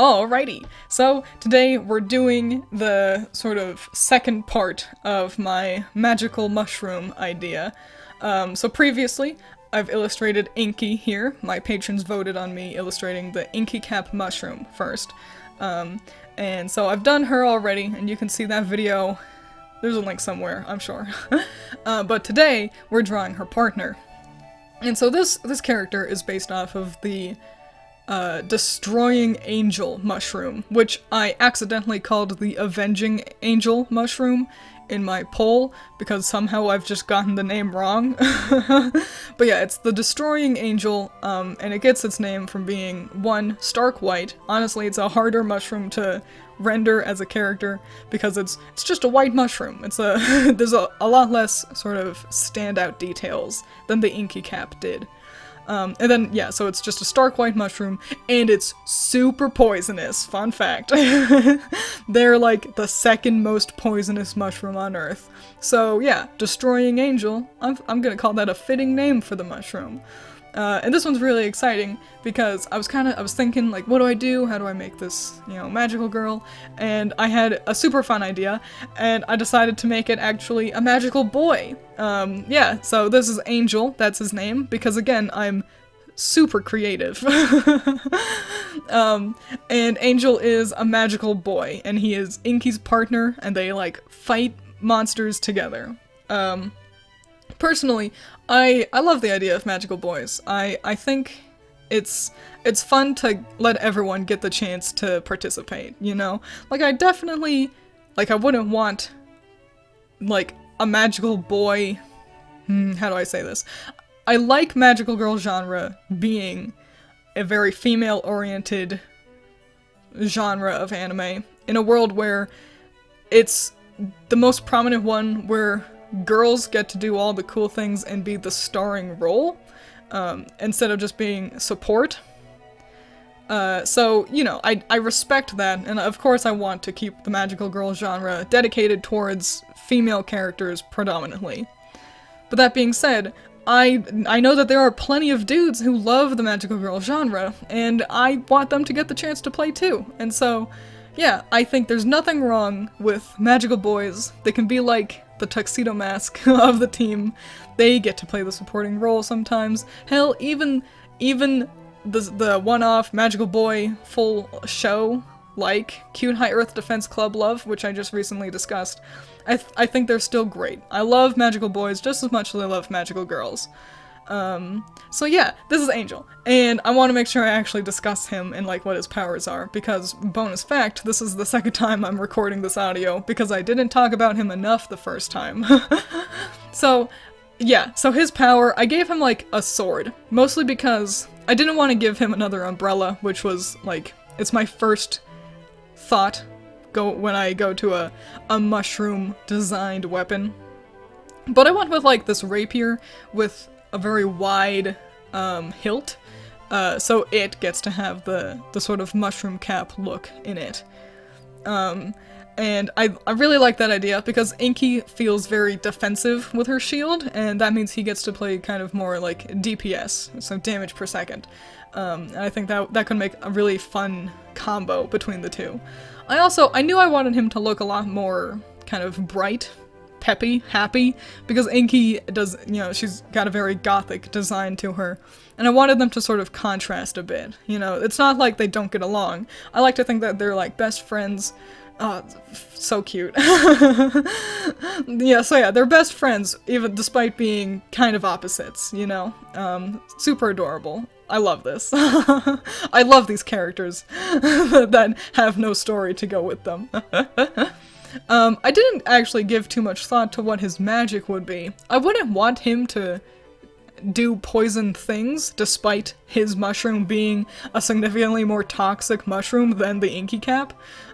Alrighty, so today we're doing the sort of second part of my magical mushroom idea. So previously, I've illustrated Inky here. My patrons voted on me illustrating the Inky Cap mushroom first. And so I've done her already, and you can see that video. There's a link somewhere, I'm sure. But today, we're drawing her partner. And so this character is based off of the Destroying Angel mushroom, which I accidentally called the Avenging Angel mushroom in my poll, because somehow I've just gotten the name wrong. But yeah, it's the Destroying Angel, and it gets its name from being, one, stark white. Honestly, it's a harder mushroom to render as a character, because it's just a white mushroom. It's there's a lot less sort of standout details than the Inky Cap did. And then, yeah, so it's just a stark white mushroom, and it's super poisonous, fun fact. They're like the second most poisonous mushroom on Earth. So yeah, Destroying Angel, I'm gonna call that a fitting name for the mushroom. And this one's really exciting, because I was thinking, like, what do I do? How do I make this, magical girl? And I had a super fun idea, and I decided to make it actually a magical boy. Yeah, so this is Angel, that's his name, because again, I'm super creative. And Angel is a magical boy, and he is Inky's partner, and they, like, fight monsters together. Personally, I love the idea of magical boys. I think it's fun to let everyone get the chance to participate, Like, I definitely, like, I wouldn't want, like, a magical boy... how do I say this? I like magical girl genre being a very female-oriented genre of anime, in a world where it's the most prominent one where girls get to do all the cool things and be the starring role, instead of just being support. So, I respect that, and of course I want to keep the magical girl genre dedicated towards female characters predominantly. But that being said, I know that there are plenty of dudes who love the magical girl genre, and I want them to get the chance to play too. And so, yeah, I think there's nothing wrong with magical boys. They can be like the Tuxedo Mask of the team. They get to play the supporting role sometimes. Hell, even the one-off magical boy full show, like Cute High Earth Defense Club Love, which I just recently discussed, I think they're still great. I love magical boys just as much as I love magical girls. So yeah, this is Angel, and I want to make sure I actually discuss him and, like, what his powers are, because, bonus fact, this is the second time I'm recording this audio, because I didn't talk about him enough the first time. So, yeah, so his power, I gave him, like, a sword, mostly because I didn't want to give him another umbrella, which was, like, it's my first thought when I go to a mushroom-designed weapon. But I went with, like, this rapier with a very wide hilt, so it gets to have the sort of mushroom cap look in it. And I really like that idea, because Inky feels very defensive with her shield, and that means he gets to play kind of more like DPS, so damage per second. And I think that could make a really fun combo between the two. I knew I wanted him to look a lot more kind of bright, peppy, happy, because Inky does, she's got a very gothic design to her, and I wanted them to sort of contrast a bit, it's not like they don't get along. I like to think that they're, like, best friends. Oh, so cute. Yeah, so yeah, they're best friends, even despite being kind of opposites, super adorable. I love this. I love these characters that have no story to go with them. I didn't actually give too much thought to what his magic would be. I wouldn't want him to do poison things, despite his mushroom being a significantly more toxic mushroom than the Inky Cap.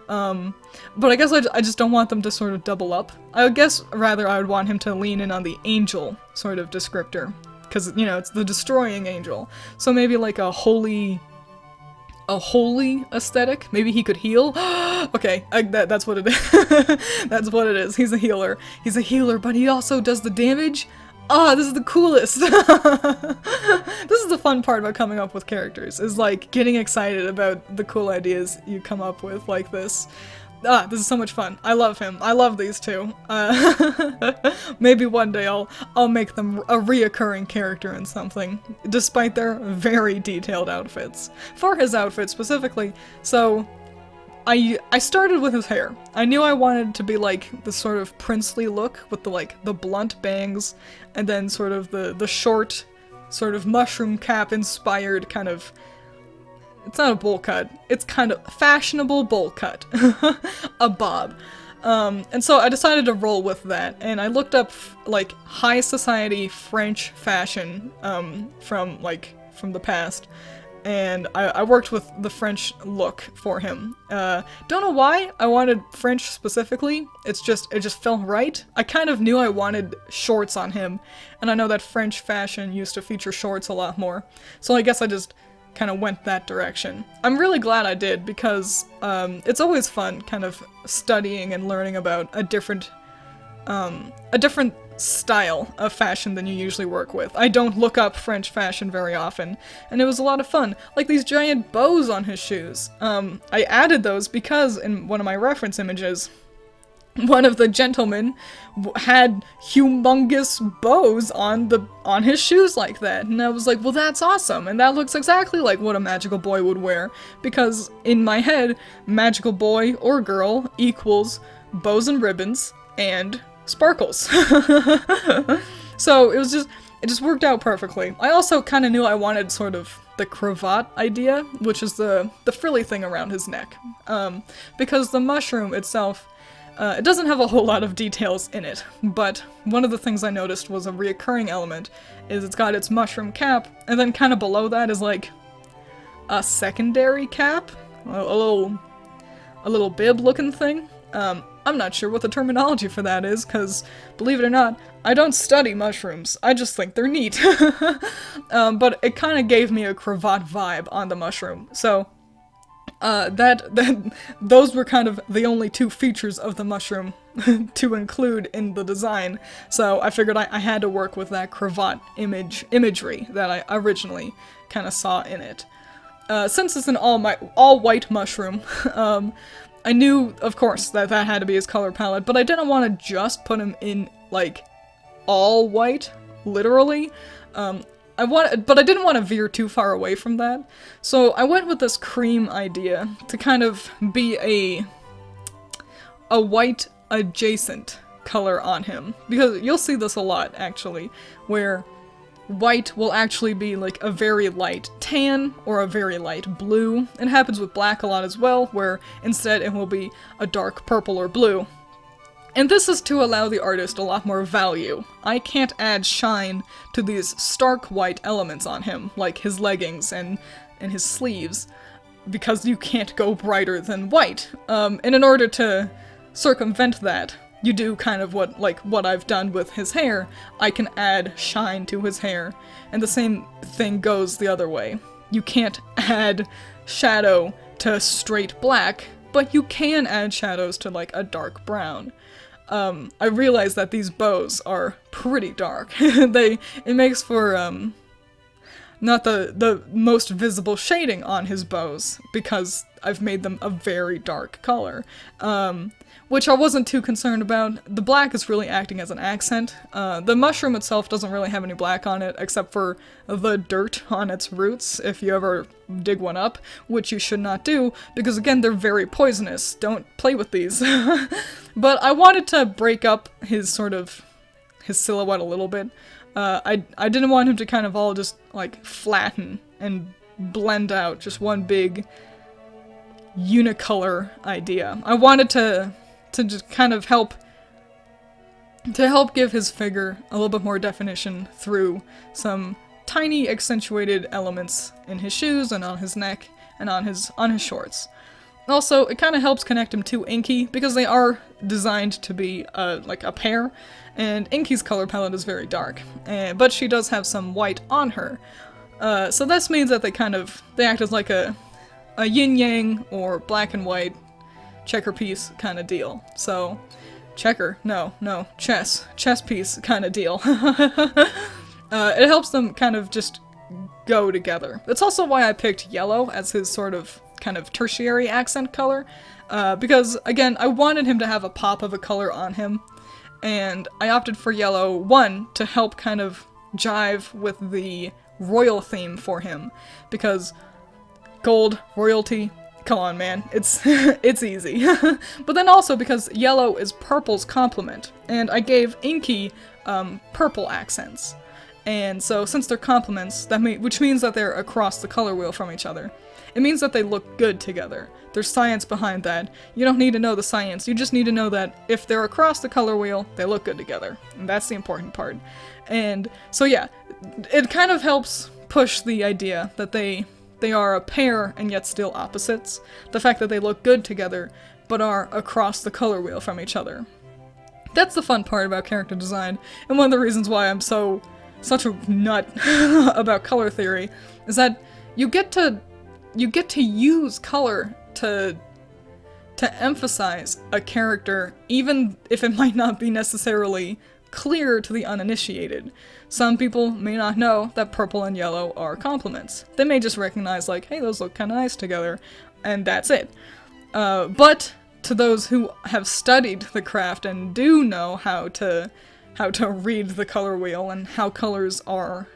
But I guess I just don't want them to sort of double up. I guess rather I would want him to lean in on the angel sort of descriptor, because, it's the Destroying Angel. So maybe like a holy aesthetic. Maybe he could heal. Okay, that's what it is. That's what it is. He's a healer. He's a healer, but he also does the damage. this is the coolest. This is the fun part about coming up with characters, is like getting excited about the cool ideas you come up with like this. This is so much fun. I love him. I love these two. Maybe one day I'll make them a reoccurring character in something, despite their very detailed outfits. For his outfit specifically, so I started with his hair. I knew I wanted to be like the sort of princely look with the blunt bangs, and then sort of the short, sort of mushroom cap inspired kind of. It's not a bowl cut. It's kind of fashionable bowl cut. A bob. And so I decided to roll with that, and I looked up like high society French fashion from the past, and I worked with the French look for him. Don't know why I wanted French specifically. It just felt right. I kind of knew I wanted shorts on him, and I know that French fashion used to feature shorts a lot more, so I guess I just kind of went that direction. I'm really glad I did, because it's always fun kind of studying and learning about a different style of fashion than you usually work with. I don't look up French fashion very often, and it was a lot of fun. Like these giant bows on his shoes. I added those because in one of my reference images, one of the gentlemen had humongous bows on his shoes like that, and I was like, well, that's awesome, and that looks exactly like what a magical boy would wear, because in my head, magical boy or girl equals bows and ribbons and sparkles. So it just worked out perfectly. I also kind of knew I wanted sort of the cravat idea, which is the frilly thing around his neck, because the mushroom itself, it doesn't have a whole lot of details in it, but one of the things I noticed was a reoccurring element is it's got its mushroom cap, and then kind of below that is like a secondary cap, a little bib looking thing. I'm not sure what the terminology for that is, because believe it or not, I don't study mushrooms. I just think they're neat. But it kind of gave me a cravat vibe on the mushroom, so those were kind of the only two features of the mushroom to include in the design, so I figured I had to work with that cravat imagery that I originally kind of saw in it. Since it's an all-white mushroom, I knew, of course, that had to be his color palette, but I didn't want to just put him in, like, all white, literally. But I didn't want to veer too far away from that, so I went with this cream idea to kind of be a white adjacent color on him, because you'll see this a lot, actually, where white will actually be like a very light tan or a very light blue. It happens with black a lot as well, where instead it will be a dark purple or blue. And this is to allow the artist a lot more value. I can't add shine to these stark white elements on him, like his leggings and his sleeves, because you can't go brighter than white. And in order to circumvent that, you do kind of what I've done with his hair. I can add shine to his hair, and the same thing goes the other way. You can't add shadow to straight black, but you can add shadows to like a dark brown. I realize that these bows are pretty dark. It makes for, not the most visible shading on his bows, because I've made them a very dark color, which I wasn't too concerned about. The black is really acting as an accent. The mushroom itself doesn't really have any black on it, except for the dirt on its roots, if you ever dig one up, which you should not do, because again, they're very poisonous. Don't play with these. But I wanted to break up his silhouette a little bit. I didn't want him to kind of all just, like, flatten and blend out, just one big unicolor idea. I wanted to just kind of help give his figure a little bit more definition through some tiny accentuated elements in his shoes and on his neck and on his shorts. Also, it kind of helps connect him to Inky, because they are designed to be, like a pair, and Inky's color palette is very dark, but she does have some white on her. So this means that they act as like a yin-yang or black and white checker piece kind of deal. So checker, no, chess piece kind of deal. It helps them kind of just go together. That's also why I picked yellow as his sort of kind of tertiary accent color, because again, I wanted him to have a pop of a color on him, and I opted for yellow, one, to help kind of jive with the royal theme for him, because gold, royalty, come on man, it's it's easy. But then also because yellow is purple's complement, and I gave Inky purple accents. And so since they're complements, which means that they're across the color wheel from each other, it means that they look good together. There's science behind that. You don't need to know the science, you just need to know that if they're across the color wheel, they look good together. And that's the important part. And so yeah, it kind of helps push the idea that they are a pair and yet still opposites. The fact that they look good together, but are across the color wheel from each other. That's the fun part about character design, and one of the reasons why I'm such a nut about color theory is that you get to use color to emphasize a character, even if it might not be necessarily clear to the uninitiated. Some people may not know that purple and yellow are complements. They may just recognize like, hey, those look kind of nice together, and that's it. But to those who have studied the craft and do know how to read the color wheel and how colors have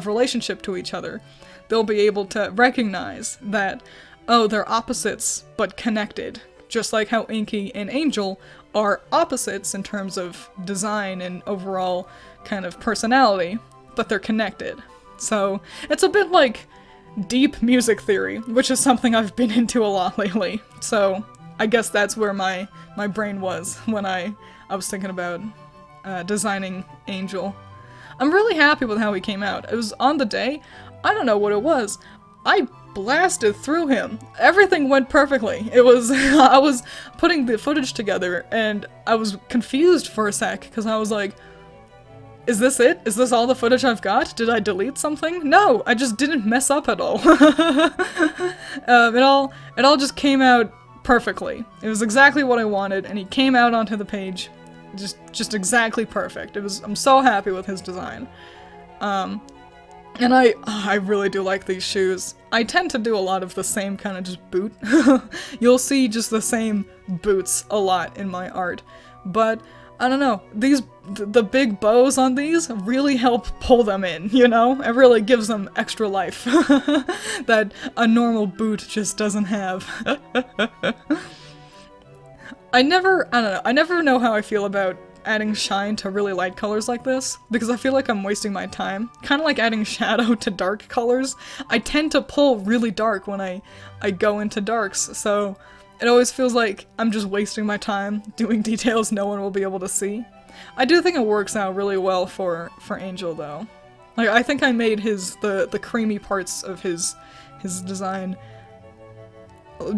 relationship to each other, they'll be able to recognize that, oh, they're opposites but connected, just like how Inky and Angel are opposites in terms of design and overall kind of personality, but they're connected. So it's a bit like deep music theory, which is something I've been into a lot lately. So I guess that's where my brain was when I was thinking about designing Angel. I'm really happy with how he came out. It was on the day, I don't know what it was, I blasted through him. Everything went perfectly. It was, I was putting the footage together and I was confused for a sec, because I was like, is this it? Is this all the footage I've got? Did I delete something? No, I just didn't mess up at all. It all just came out perfectly. It was exactly what I wanted, and he came out onto the page just exactly perfect. I'm so happy with his design. And I really do like these shoes. I tend to do a lot of the same kind of just boot. You'll see just the same boots a lot in my art. But, I don't know, the big bows on these really help pull them in, you know? It really gives them extra life that a normal boot just doesn't have. I never know how I feel about adding shine to really light colors like this, because I feel like I'm wasting my time. Kind of like adding shadow to dark colors. I tend to pull really dark when I go into darks, so it always feels like I'm just wasting my time doing details no one will be able to see. I do think it works out really well for Angel though. Like, I think I made the creamy parts of his design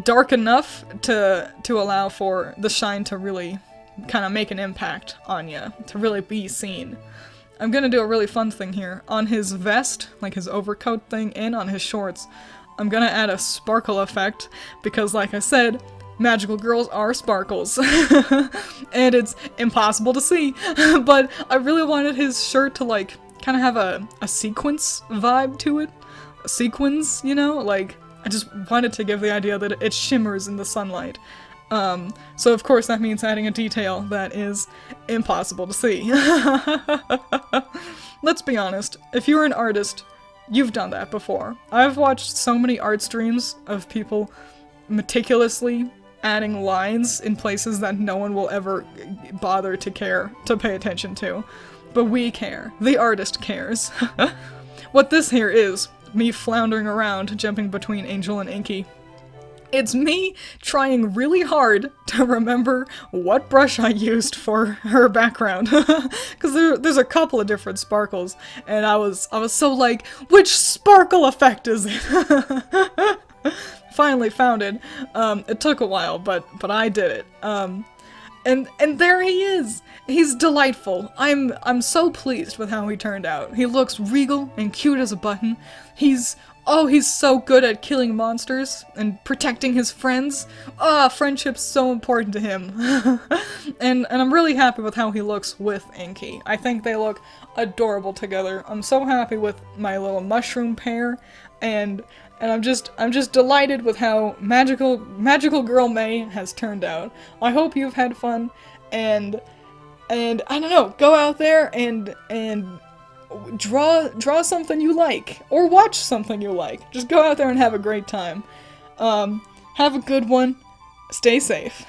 dark enough to allow for the shine to really kind of make an impact on you, to really be seen. I'm gonna do a really fun thing here. On his vest, like his overcoat thing, and on his shorts, I'm gonna add a sparkle effect, because like I said, magical girls are sparkles. And it's impossible to see, but I really wanted his shirt to like kind of have a sequence vibe to it. Sequins, you know? Like, I just wanted to give the idea that it shimmers in the sunlight. So of course that means adding a detail that is impossible to see. Let's be honest, if you're an artist, you've done that before. I've watched so many art streams of people meticulously adding lines in places that no one will ever bother to pay attention to. But we care. The artist cares. What this here is, me floundering around, jumping between Angel and Inky. It's me trying really hard to remember what brush I used for her background, because there's a couple of different sparkles, and I was so like, which sparkle effect is it? Finally found it. It took a while, but I did it. And there he is. He's delightful. I'm so pleased with how he turned out. He looks regal and cute as a button. He's Oh, he's so good at killing monsters and protecting his friends. Ah, friendship's so important to him. and I'm really happy with how he looks with Inky. I think they look adorable together. I'm so happy with my little mushroom pair, and I'm just delighted with how magical girl May has turned out. I hope you've had fun, and I don't know, go out there and draw something you like, or watch something you like. Just go out there and have a great time. Have a good one. Stay safe.